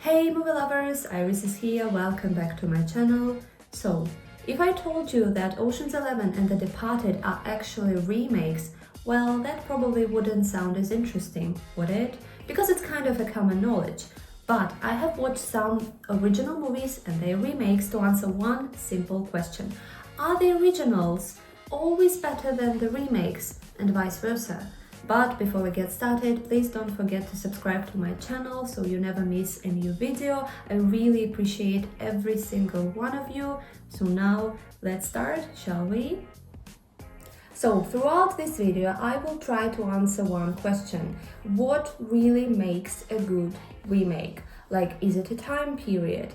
Hey movie lovers, Iris is here, welcome back to my channel. So, if I told you that Ocean's 11 and The Departed are actually remakes, well, that probably wouldn't sound as interesting, would it? Because it's kind of a common knowledge. But I have watched some original movies and their remakes to answer one simple question. Are the originals always better than the remakes and vice versa? But before we get started, please don't forget to subscribe to my channel so you never miss a new video. I really appreciate every single one of you. So now let's start, shall we? So throughout this video, I will try to answer one question. What really makes a good remake? Like, is it a time period?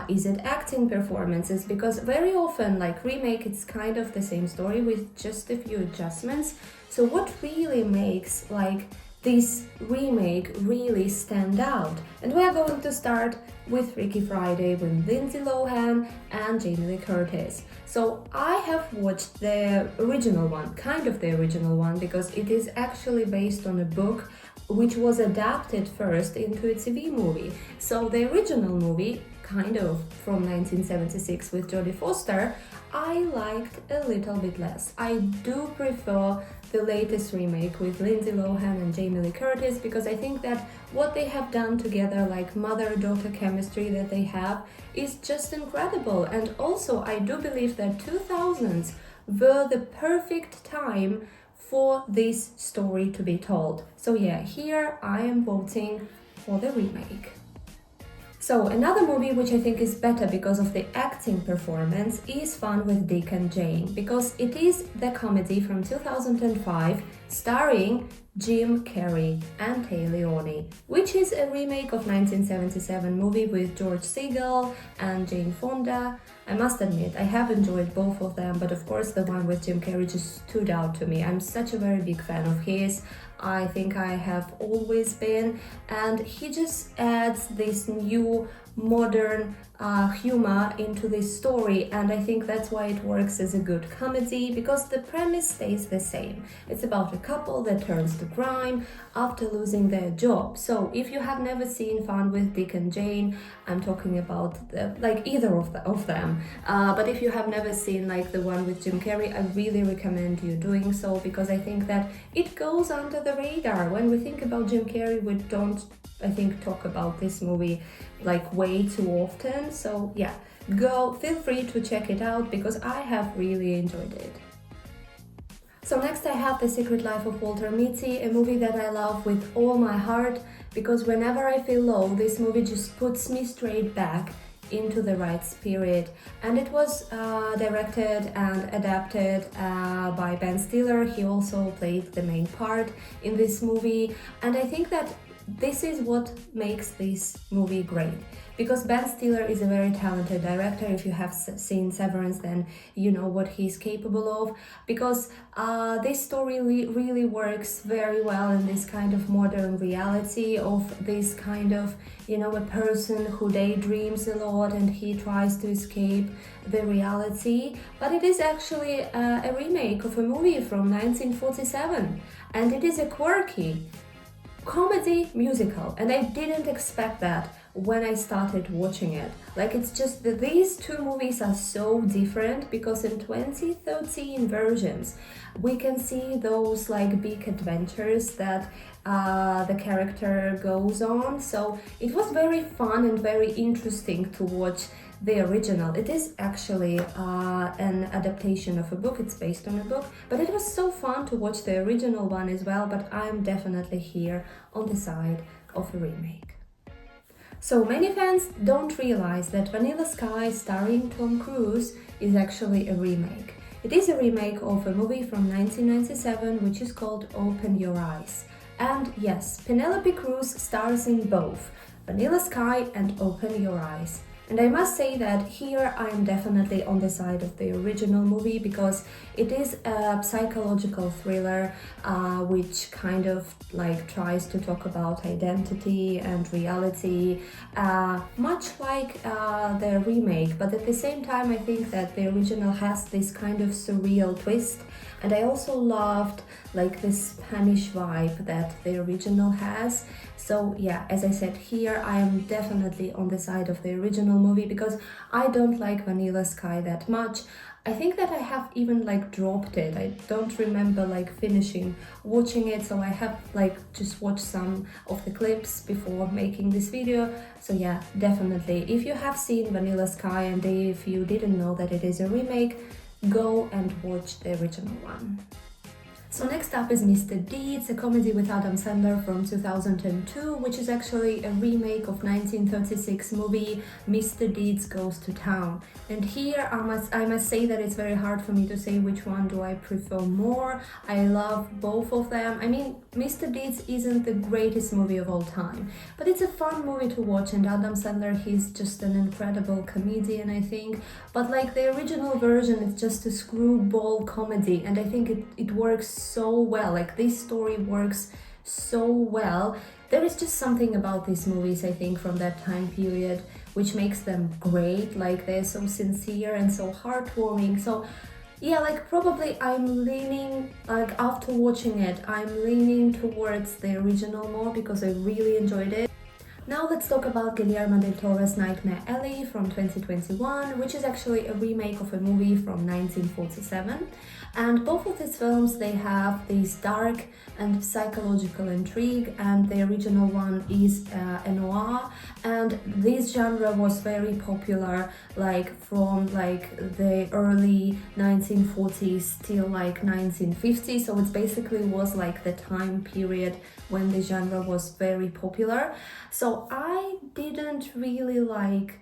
Is it acting performances? Because very often, like remake, it's kind of the same story with just a few adjustments. So what really makes like this remake really stand out? And we are going to start with Freaky Friday with Lindsay Lohan and Jamie Lee Curtis. So I have watched the original one, kind of the original one, because it is actually based on a book which was adapted first into a TV movie. So the original movie, kind of from 1976 with Jodie Foster, I liked a little bit less. I do prefer the latest remake with Lindsay Lohan and Jamie Lee Curtis because I think that what they have done together, like mother-daughter chemistry that they have, is just incredible. And also I do believe that 2000s were the perfect time for this story to be told. So yeah, here I am voting for the remake. So another movie which I think is better because of the acting performance is Fun with Dick and Jane, because it is the comedy from 2005 starring Jim Carrey and Tay Leone, which is a remake of 1977 movie with George Segal and Jane Fonda. I must admit, I have enjoyed both of them, but of course the one with Jim Carrey just stood out to me. I'm such a very big fan of his. I think I have always been, and he just adds this new modern humor into this story, and I think that's why it works as a good comedy, because the premise stays the same. It's about a couple that turns to crime after losing their job. So if you have never seen Fun with Dick and Jane, I'm talking about either of them, but if you have never seen like the one with Jim Carrey, I really recommend you doing so, because I think that it goes under the radar. When we think about Jim Carrey, we don't, I think, talk about this movie like way too often. So yeah, feel free to check it out because I have really enjoyed it. So next I have The Secret Life of Walter Mitty, a movie that I love with all my heart, because whenever I feel low, this movie just puts me straight back into the right spirit. And it was directed and adapted by Ben Stiller. He also played the main part in this movie, and I think that this is what makes this movie great, because Ben Stiller is a very talented director. If you have seen Severance, then you know what he's capable of, because this story really works very well in this kind of modern reality of this kind of, you know, a person who daydreams a lot and he tries to escape the reality. But it is actually a remake of a movie from 1947, and it is a quirky comedy musical, and I didn't expect that when I started watching it. Like, it's just that these two movies are so different, because in 2013 versions we can see those like big adventures that the character goes on. So it was very fun and very interesting to watch the original. It is actually an adaptation of a book, it's based on a book, but it was so fun to watch the original one as well. But I'm definitely here on the side of a remake. So many fans don't realize that Vanilla Sky starring Tom Cruise is actually a remake. It is a remake of a movie from 1997 which is called Open Your Eyes. And yes, Penelope Cruz stars in both Vanilla Sky and Open Your Eyes. And I must say that here I am definitely on the side of the original movie, because it is a psychological thriller which kind of like tries to talk about identity and reality, much like the remake, but at the same time I think that the original has this kind of surreal twist. And I also loved like this Spanish vibe that the original has. So yeah, as I said, here I am definitely on the side of the original movie, because I don't like Vanilla Sky that much. I think that I have even like dropped it. I don't remember like finishing watching it, so I have like just watched some of the clips before making this video. So yeah, definitely, if you have seen Vanilla Sky and if you didn't know that it is a remake, go and watch the original one. So next up is Mr.Deeds, a comedy with Adam Sandler from 2002, which is actually a remake of 1936 movie Mr.Deeds Goes to Town. And here I must say that it's very hard for me to say which one do I prefer more. I love both of them. I mean, Mr.Deeds isn't the greatest movie of all time, but it's a fun movie to watch, and Adam Sandler, he's just an incredible comedian, I think. But like the original version is just a screwball comedy, and I think it works so well. Like this story works so well. There is just something about these movies, I think, from that time period which makes them great. Like they're so sincere and so heartwarming. So yeah, like probably I'm leaning, like after watching it, I'm leaning towards the original more, because I really enjoyed it. Now let's talk about Guillermo del Toro's Nightmare Alley from 2021, which is actually a remake of a movie from 1947. And both of these films, they have this dark and psychological intrigue, and the original one is a noir, and this genre was very popular like from like the early 1940s till like 1950s. So it basically was like the time period when the genre was very popular. So I didn't really like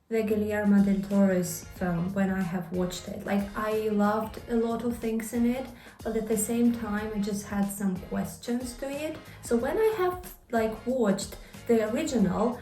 the Guillermo del Toro's film when I have watched it. Like I loved a lot of things in it, but at the same time I just had some questions to it. So when I have like watched the original,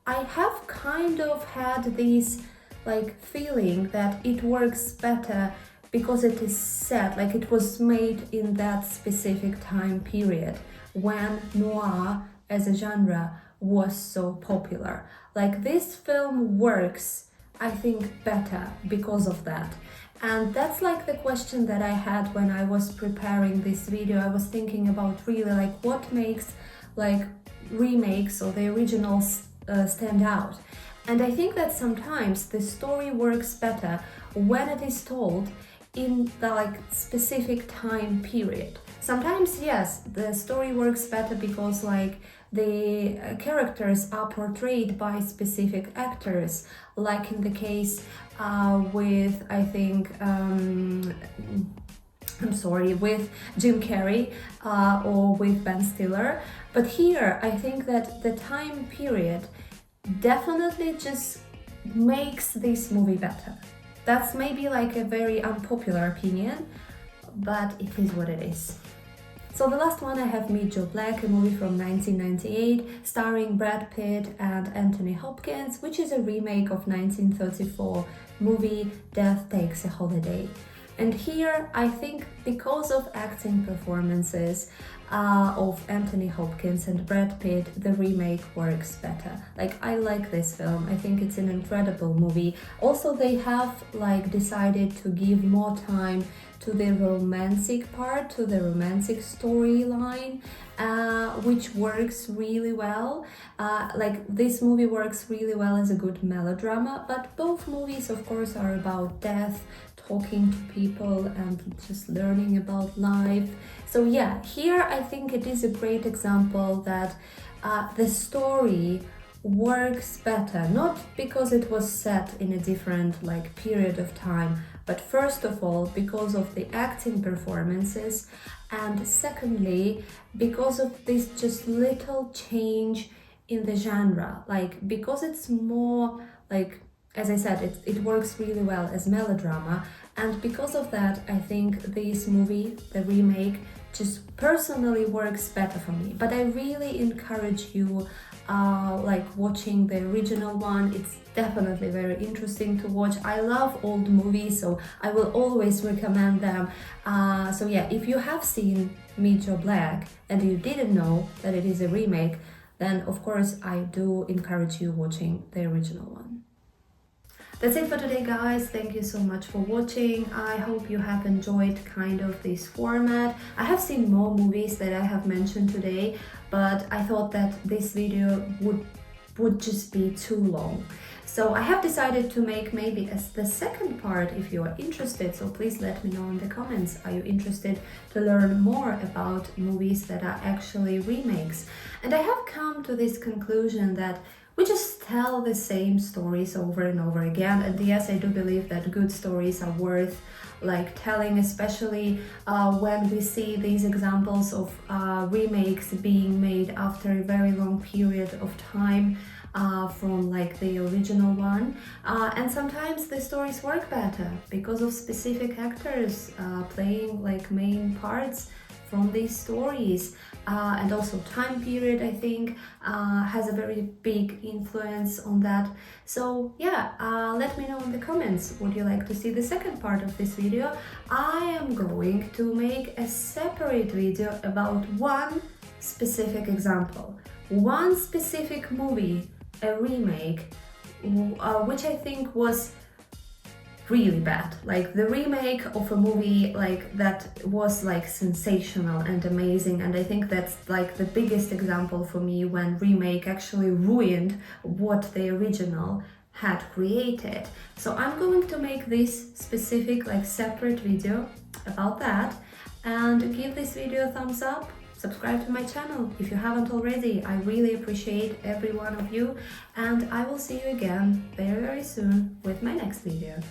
I have kind of had this like feeling that it works better because it is set, like it was made in that specific time period when noir as a genre was so popular. Like this film works, I think, better because of that. And that's like the question that I had when I was preparing this video. I was thinking about really like what makes like remakes or the originals stand out. And I think that sometimes the story works better when it is told in the like specific time period. Sometimes yes, the story works better because like the characters are portrayed by specific actors, like in the case with I think with Jim Carrey or with Ben Stiller. But here I think that the time period definitely just makes this movie better. That's maybe like a very unpopular opinion, but it is what it is. So the last one I have Meet Joe Black, a movie from 1998 starring Brad Pitt and Anthony Hopkins, which is a remake of 1934 movie Death Takes a Holiday. And here I think because of acting performances of Anthony Hopkins and Brad Pitt, the remake works better. Like I like this film, I think it's an incredible movie. Also they have like decided to give more time to the romantic part, to the romantic storyline, which works really well. Like this movie works really well as a good melodrama, but both movies of course are about death, talking to people and just learning about life. So yeah, here I think it is a great example that the story works better, not because it was set in a different like period of time, but first of all because of the acting performances, and secondly because of this just little change in the genre, like because it's more like, as I said, it works really well as melodrama, and because of that I think this movie, the remake, just personally works better for me. But I really encourage you like watching the original one. It's definitely very interesting to watch. I love old movies, so I will always recommend them. So yeah, if you have seen Meet Joe Black and you didn't know that it is a remake, then of course I do encourage you watching the original one. That's it for today, guys. Thank you so much for watching. I hope you have enjoyed kind of this format. I have seen more movies that I have mentioned today, but I thought that this video would just be too long. So I have decided to make maybe as the second part if you are interested. So please let me know in the comments. Are you interested to learn more about movies that are actually remakes? And I have come to this conclusion that we just tell the same stories over and over again. And yes, I do believe that good stories are worth like telling, especially when we see these examples of remakes being made after a very long period of time from like the original one. And sometimes the stories work better because of specific actors playing like main parts from these stories. And also time period, I think, has a very big influence on that. So yeah, let me know in the comments, would you like to see the second part of this video? I am going to make a separate video about one specific example, one specific movie, a remake, which I think was really bad, like the remake of a movie like that was like sensational and amazing. And I think that's like the biggest example for me when remake actually ruined what the original had created. So I'm going to make this specific like separate video about that, and give this video a thumbs up. Subscribe to my channel if you haven't already. I really appreciate every one of you, and I will see you again very soon with my next video.